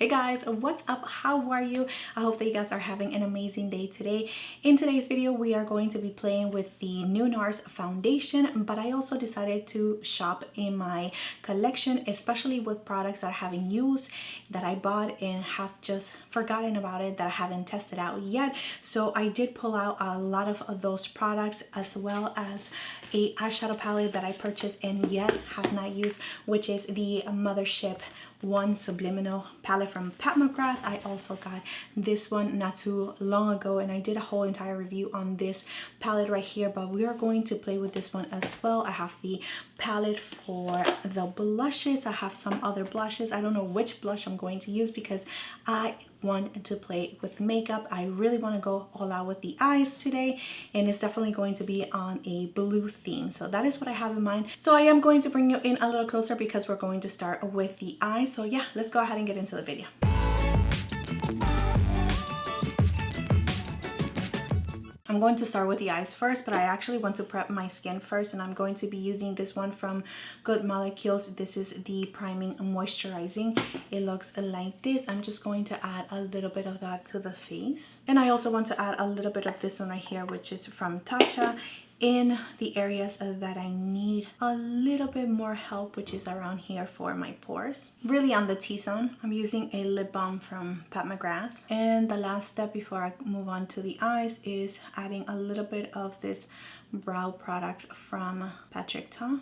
Hey guys, what's up? How are you? I hope that you guys are having an amazing day today. In today's video, we are going to be playing with the new Nars Foundation, but I also decided to shop in my collection, especially with products that I haven't used, that I bought and have just forgotten about it, that I haven't tested out yet. So I did pull out a lot of those products, as well as a eyeshadow palette that I purchased and yet have not used, which is the Mothership Subliminal palette from Pat Mcgrath. I also got this one not too long ago, and I did a whole entire review on this palette right here, but we are going to play with this one as well. I have the palette for the blushes. I have some other blushes. I don't know which blush I'm going to use because I want to play with makeup. I really want to go all out with the eyes today, and it's definitely going to be on a blue theme. So that is what I have in mind. So I am going to bring you in a little closer because we're going to start with the eyes. So yeah, let's go ahead and get into the video. I'm going to start with the eyes first, but I actually want to prep my skin first, and I'm going to be using this one from Good Molecules. This is the priming and moisturizing. It looks like this. I'm just going to add a little bit of that to the face, and I also want to add a little bit of this one right here, which is from Tatcha, in the areas that I need a little bit more help, which is around here for my pores, really on the T-zone. I'm using a lip balm from Pat Mcgrath, and the last step before I move on to the eyes is adding a little bit of this brow product from Patrick Ta.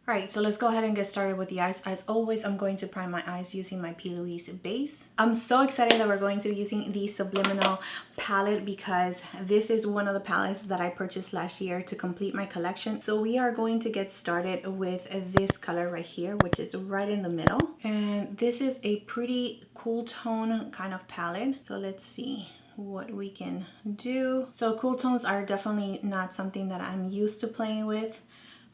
Alright, so let's go ahead and get started with the eyes. As always, I'm going to prime my eyes using my P. Louise base. I'm so excited that we're going to be using the Subliminal palette because this is one of the palettes that I purchased last year to complete my collection. So we are going to get started with this color right here, which is right in the middle. And this is a pretty cool tone kind of palette. So let's see what we can do. So cool tones are definitely not something that I'm used to playing with,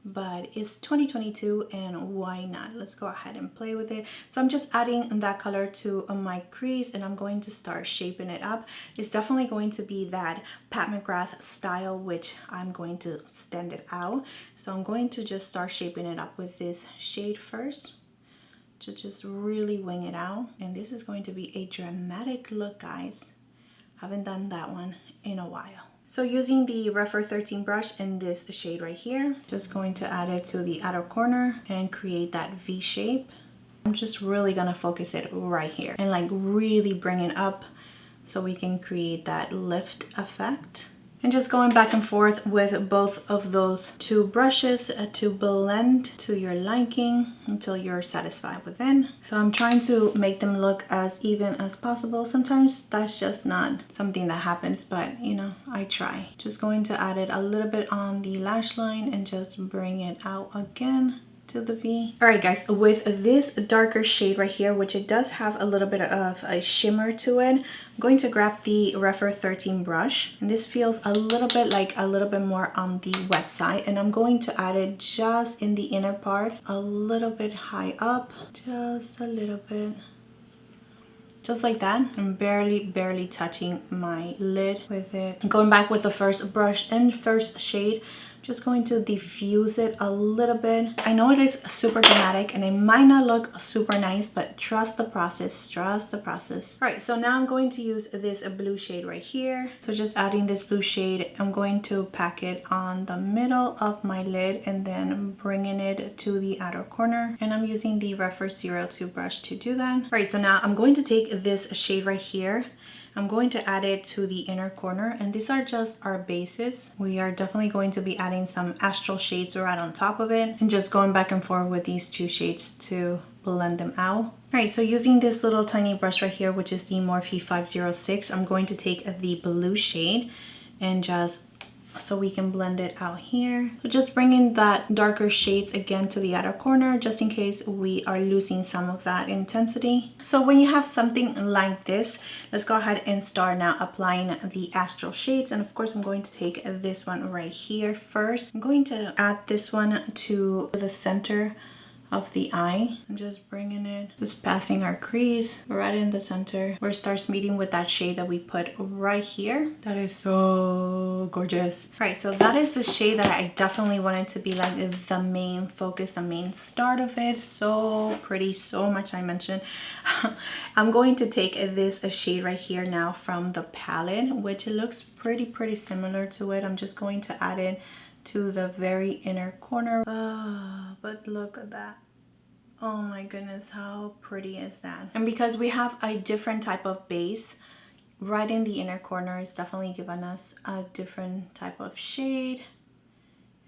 but it's 2022 and why not? Let's go ahead and play with it. So I'm just adding that color to my crease, and I'm going to start shaping it up. It's definitely going to be that Pat Mcgrath style, which I'm going to stand it out. So I'm going to just start shaping it up with this shade first to just really wing it out. And this is going to be a dramatic look, guys. Haven't done that one in a while. So using the Refer 13 brush in this shade right here, just going to add it to the outer corner and create that V shape. I'm just really gonna focus it right here and like really bring it up so we can create that lift effect. And just going back and forth with both of those two brushes to blend to your liking until you're satisfied with it. So I'm trying to make them look as even as possible. Sometimes that's just not something that happens, but you know, I try. Just going to add it a little bit on the lash line and just bring it out again to the V. All right, guys, with this darker shade right here, which it does have a little bit of a shimmer to it, I'm going to grab the Refer 13 brush, and this feels a little bit more on the wet side, and I'm going to add it just in the inner part, a little bit high up, just a little bit. Just like that. I'm barely touching my lid with it. I'm going back with the first brush and first shade. Just going to diffuse it a little bit. I know it is super dramatic and it might not look super nice, but trust the process, trust the process. All right, so now I'm going to use this blue shade right here. So just adding this blue shade, I'm going to pack it on the middle of my lid and then bringing it to the outer corner. And I'm using the Refer 02 brush to do that. All right, so now I'm going to take this shade right here. I'm going to add it to the inner corner, and these are just our bases. We are definitely going to be adding some astral shades right on top of it and just going back and forth with these two shades to blend them out. All right, so using this little tiny brush right here, which is the Morphe 506, I'm going to take the blue shade and just so we can blend it out here. So just bringing that darker shades again to the outer corner, just in case we are losing some of that intensity. So when you have something like this, let's go ahead and start now applying the astral shades. And of course, I'm going to take this one right here first. I'm going to add this one to the center of the eye. I'm just bringing it, just passing our crease right in the center where it starts meeting with that shade that we put right here. That is so gorgeous. Right, so that is the shade that I definitely wanted to be like the main focus, the main start of it. So pretty, so much I mentioned. I'm going to take this shade right here now from the palette, which it looks pretty similar to it. I'm just going to add it to the very inner corner. But look at that. Oh my goodness, how pretty is that? And because we have a different type of base right in the inner corner, it's definitely given us a different type of shade.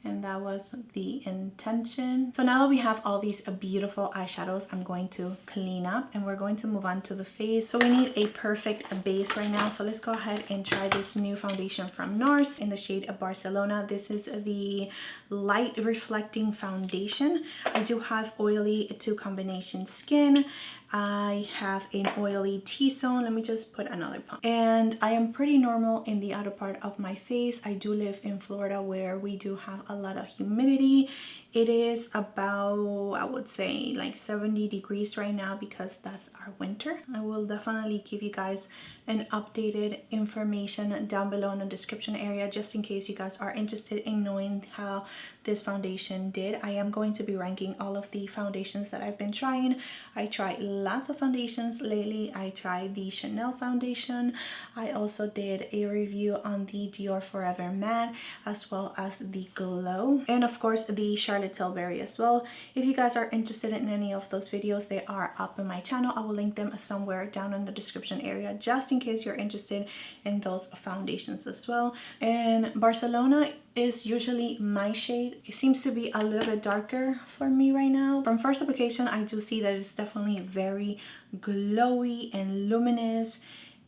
And that was the intention. So now that we have all these beautiful eyeshadows, I'm going to clean up and we're going to move on to the face. So we need a perfect base right now. So let's go ahead and try this new foundation from Nars in the shade of Barcelona. This is the light reflecting foundation. I do have oily to combination skin. I have an oily T-zone. Let me just put another pump. And I am pretty normal in the outer part of my face. I do live in Florida where we do have a lot of humidity. It is about, I would say, like 70 degrees right now because that's our winter. I will definitely give you guys an updated information down below in the description area just in case you guys are interested in knowing how this foundation did. I am going to be ranking all of the foundations that I've been trying. I tried lots of foundations lately. I tried the Chanel foundation. I also did a review on the Dior Forever Matte as well as the Glow, and of course the Charlotte Tilbury as well. If you guys are interested in any of those videos, they are up on my channel. I will link them somewhere down in the description area just in case you're interested in those foundations as well. And Barcelona is usually my shade. It seems to be a little bit darker for me right now. From first application, I do see that it's definitely very glowy and luminous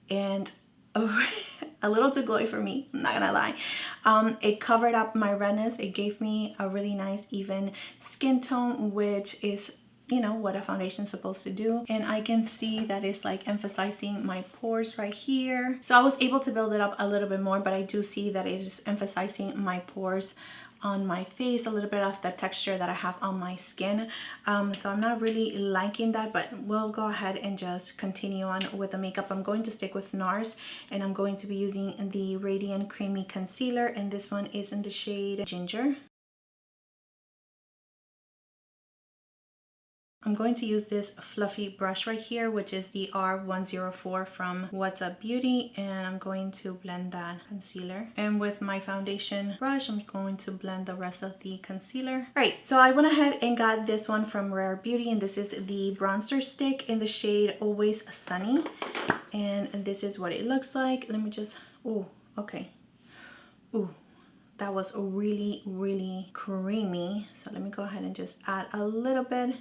and a little too glowy for me, I'm not gonna lie. It covered up my redness. It gave me a really nice even skin tone, which is, you know, what a foundation is supposed to do. And I can see that it's like emphasizing my pores right here. So I was able to build it up a little bit more, but I do see that it is emphasizing my pores on my face, a little bit of the texture that I have on my skin. So I'm not really liking that, but we'll go ahead and just continue on with the makeup. I'm going to stick with Nars and I'm going to be using the Radiant Creamy Concealer, and this one is in the shade Ginger. I'm going to use this fluffy brush right here, which is the R104 from What's Up Beauty, and I'm going to blend that concealer. And with my foundation brush, I'm going to blend the rest of the concealer. Right, so I went ahead and got this one from Rare Beauty, and this is the bronzer stick in the shade Always Sunny. And this is what it looks like. Let me just, oh, okay. Ooh, that was really creamy. So let me go ahead and just add a little bit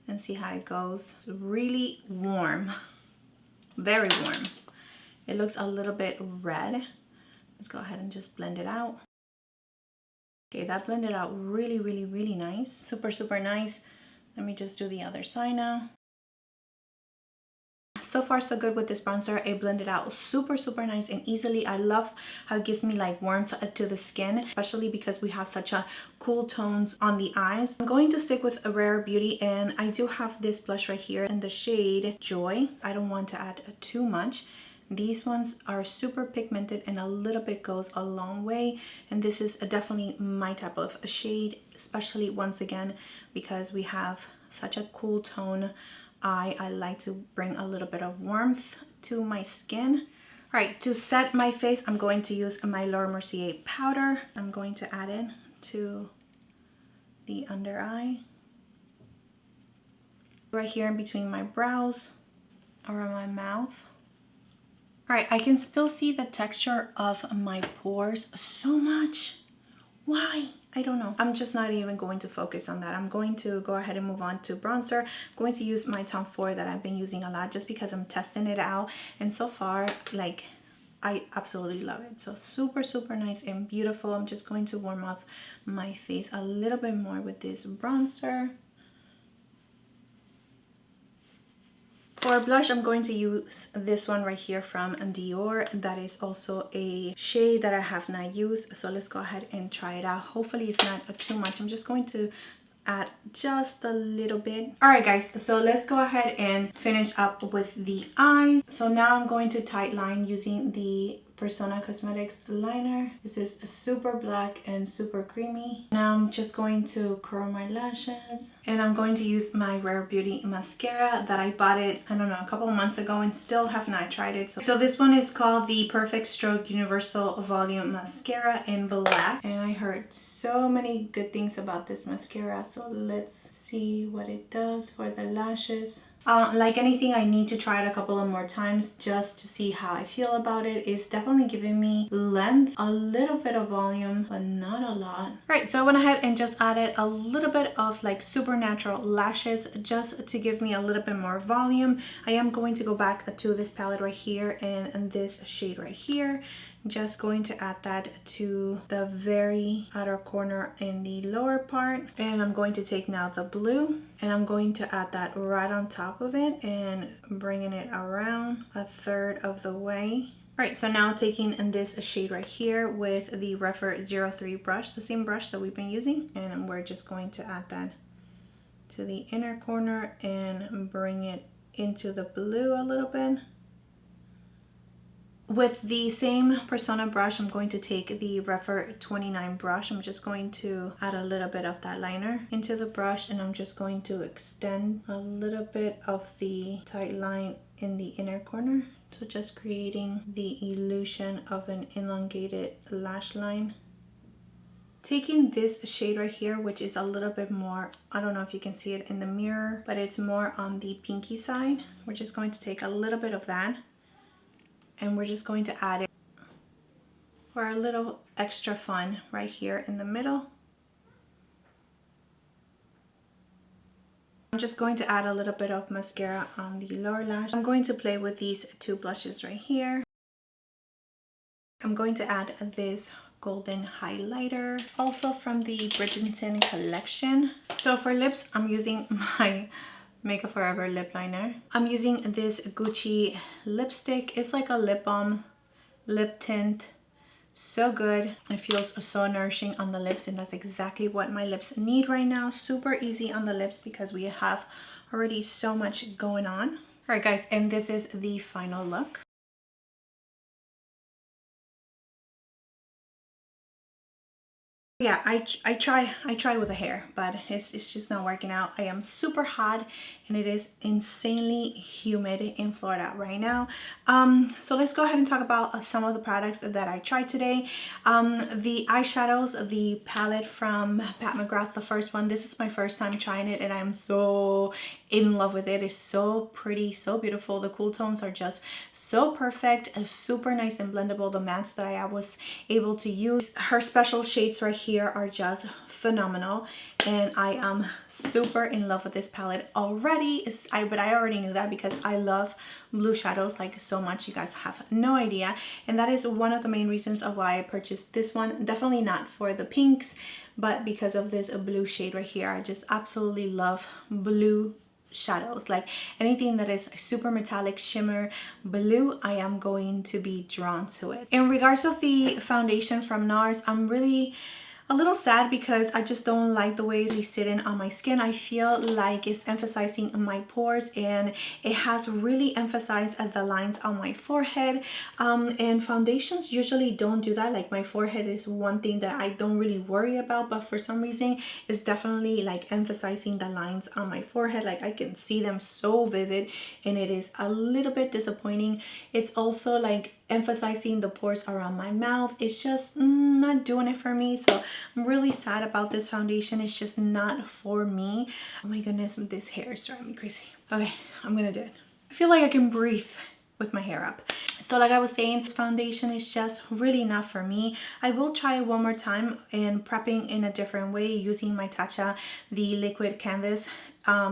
and see how it goes. It's really warm, very warm. It looks a little bit red. Let's go ahead and just blend it out. Okay, that blended out really nice. Super nice. Let me just do the other side now. So far so good with this bronzer. It blended out super nice and easily. I love how it gives me like warmth to the skin, especially because we have such a cool tones on the eyes. I'm going to stick with a Rare Beauty, and I do have this blush right here in the shade Joy. I don't want to add too much. These ones are super pigmented and a little bit goes a long way, and this is definitely my type of shade, especially once again because we have such a cool tone. I like to bring a little bit of warmth to my skin. All right, to set my face, I'm going to use my Laura Mercier powder. I'm going to add it to the under eye, right here in between my brows, around my mouth. All right, I can still see the texture of my pores so much. Why? I don't know. I'm just not even going to focus on that. I'm going to go ahead and move on to bronzer. I'm going to use my Tom Ford that I've been using a lot just because I'm testing it out. And so far, like, I absolutely love it. So super nice and beautiful. I'm just going to warm up my face a little bit more with this bronzer. For blush, I'm going to use this one right here from Dior. That is also a shade that I have not used. So let's go ahead and try it out. Hopefully it's not too much. I'm just going to add just a little bit. All right guys, so let's go ahead and finish up with the eyes. So now I'm going to tight line using the Persona Cosmetics liner. This is super black and super creamy. Now I'm just going to curl my lashes, and I'm going to use my Rare Beauty mascara that I bought it, I don't know, a couple of months ago, and still have not tried it. So this one is called the Perfect Stroke Universal Volume Mascara in black, and I heard so many good things about this mascara, so let's see what it does for the lashes. Like anything, I need to try it a couple of more times just to see how I feel about it. It's definitely giving me length, a little bit of volume, but not a lot. Right, so I went ahead and just added a little bit of like supernatural lashes just to give me a little bit more volume. I am going to go back to this palette right here and this shade right here. Just going to add that to the very outer corner in the lower part, and I'm going to take now the blue and I'm going to add that right on top of it and bringing it around a third of the way. Right, so now taking this shade right here with the Refer 03 brush, the same brush that we've been using, and we're just going to add that to the inner corner and bring it into the blue a little bit. With the same Persona brush, I'm going to take the Refer 29 brush. I'm just going to add a little bit of that liner into the brush, and I'm just going to extend a little bit of the tight line in the inner corner. So just creating the illusion of an elongated lash line. Taking this shade right here, which is a little bit more, I don't know if you can see it in the mirror, but it's more on the pinky side. We're just going to take a little bit of that, and we're just going to add it for a little extra fun right here in the middle. I'm just going to add a little bit of mascara on the lower lash. I'm going to play with these two blushes right here. I'm going to add this golden highlighter, also from the Brigerton Collection. So for lips, I'm using my Makeup Forever lip liner. I'm using this Gucci lipstick. It's like a lip balm lip tint. So good. It feels so nourishing on the lips, and that's exactly what my lips need right now. Super easy on the lips because we have already so much going on. All right guys, and this is the final look. Yeah, I try with the hair, but it's just not working out. I am super hot and it is insanely humid in Florida right now. So let's go ahead and talk about some of the products that I tried today. The eyeshadows, the palette from Pat Mcgrath, the first one. This is my first time trying it and I'm so in love with it. It's so pretty, so beautiful. The cool tones are just so perfect, super nice and blendable. The mattes that I was able to use, her special shades right here are just phenomenal, and I am super in love with this palette already. But I already knew that because I love blue shadows like so much. You guys have no idea, and that is one of the main reasons of why I purchased this one. Definitely not for the pinks, but because of this blue shade right here. I just absolutely love blue shadows. Like anything that is super metallic shimmer blue, I am going to be drawn to it. In regards of the foundation from Nars, I'm really a little sad because I just don't like the way it's sitting on my skin. I feel like it's emphasizing my pores, and it has really emphasized the lines on my forehead. And foundations usually don't do that. Like my forehead is one thing that I don't really worry about, but for some reason it's definitely like emphasizing the lines on my forehead. Like I can see them so vivid, and it is a little bit disappointing. It's also like emphasizing the pores around my mouth. It's just not doing it for me, so I'm really sad about this foundation. It's just not for me. Oh my goodness, this hair is driving me crazy. Okay, I'm gonna do it. I feel like I can breathe with my hair up. So like I was saying, this foundation is just really not for me. I will try it one more time and prepping in a different way using my Tatcha, the liquid canvas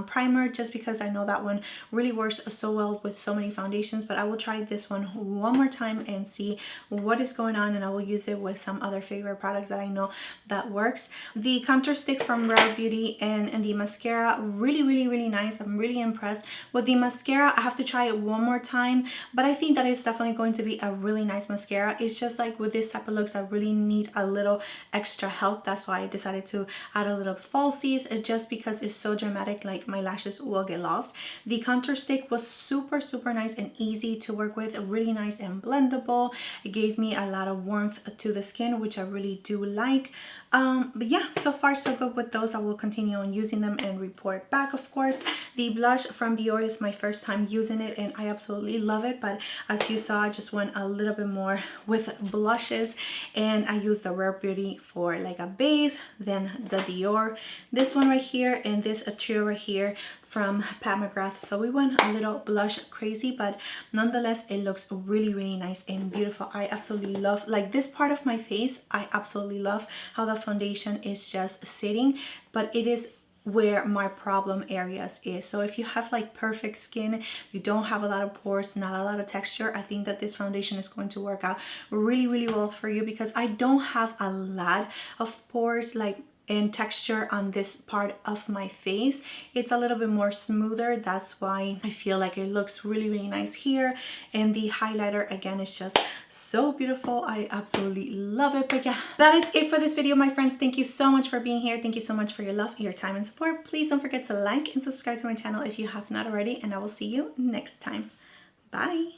primer, just because I know that one really works so well with so many foundations. But I will try this one one more time and see what is going on, and I will use it with some other favorite products that I know that works. The contour stick from Rare Beauty and the mascara, really nice. I'm really impressed with the mascara. I have to try it one more time, but I think that is definitely going to be a really nice mascara. It's just like with this type of looks, I really need a little extra help. That's why I decided to add a little falsies, just because it's so dramatic, like my lashes will get lost. The contour stick was super nice and easy to work with, really nice and blendable. It gave me a lot of warmth to the skin, which I really do like. But yeah, so far so good with those. I will continue on using them and report back, of course. The blush from Dior is my first time using it, and I absolutely love it. But as you saw, I just went a little bit more with blushes, and I used the Rare Beauty for like a base, then the Dior, this one right here, and this trio right here from Pat Mcgrath. So we went a little blush crazy, but nonetheless it looks really nice and beautiful. I absolutely love, like, this part of my face, I absolutely love how the foundation is just sitting, but it is where my problem areas is. So if you have like perfect skin, you don't have a lot of pores, not a lot of texture, I think that this foundation is going to work out really well for you, because I don't have a lot of pores like and texture on this part of my face. It's a little bit more smoother. That's why I feel like it looks really nice here. And the highlighter again is just so beautiful. I absolutely love it. But yeah, that is it for this video, my friends. Thank you so much for being here. Thank you so much for your love, your time, and support. Please don't forget to like and subscribe to my channel if you have not already, and I will see you next time. Bye.